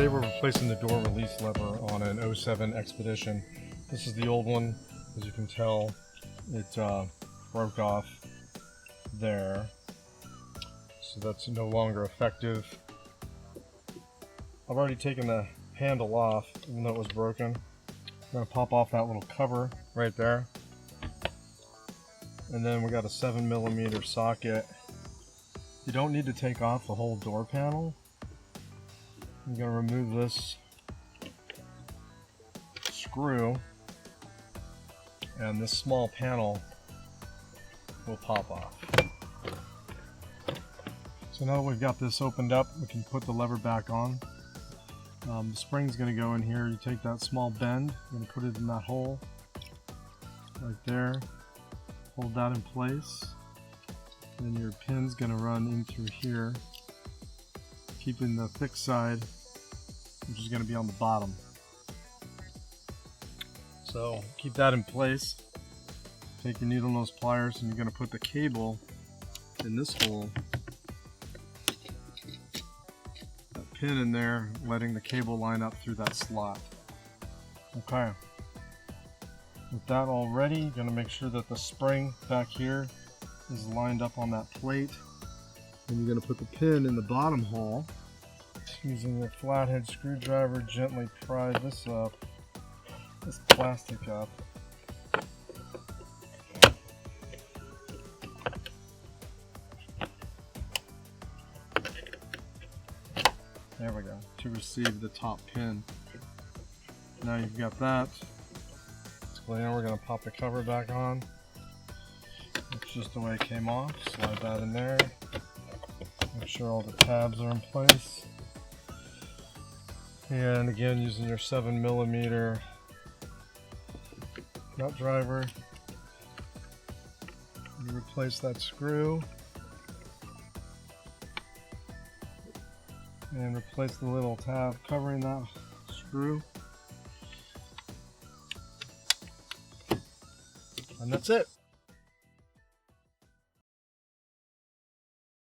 Today we're replacing the door release lever on an 07 Expedition. This is the old one. As you can tell, it broke off there, so that's no longer effective. I've already taken the handle off, even though it was broken. I'm going to pop off that little cover right there. And then we got a 7mm socket. You don't need to take off the whole door panel. I'm going to remove this screw, and this small panel will pop off. So now that we've got this opened up, we can put the lever back on. The spring's going to go in here. You take that small bend, you're going to put it in that hole right there. Hold that in place. Then your pin's going to run in through here, keeping the thick side, which is going to be on the bottom. So keep that in place. Take your needle nose pliers and you're going to put the cable in this hole. That pin in there, letting the cable line up through that slot. Okay. With that all ready, you're going to make sure that the spring back here is lined up on that plate. And you're going to put the pin in the bottom hole. Using your flathead screwdriver, gently pry this plastic up. There we go, to receive the top pin. Now you've got that. So now we're going to pop the cover back on. It's just the way it came off. Slide that in there. Make sure all the tabs are in place. And again, using your 7mm nut driver, you replace that screw and replace the little tab covering that screw. And that's it.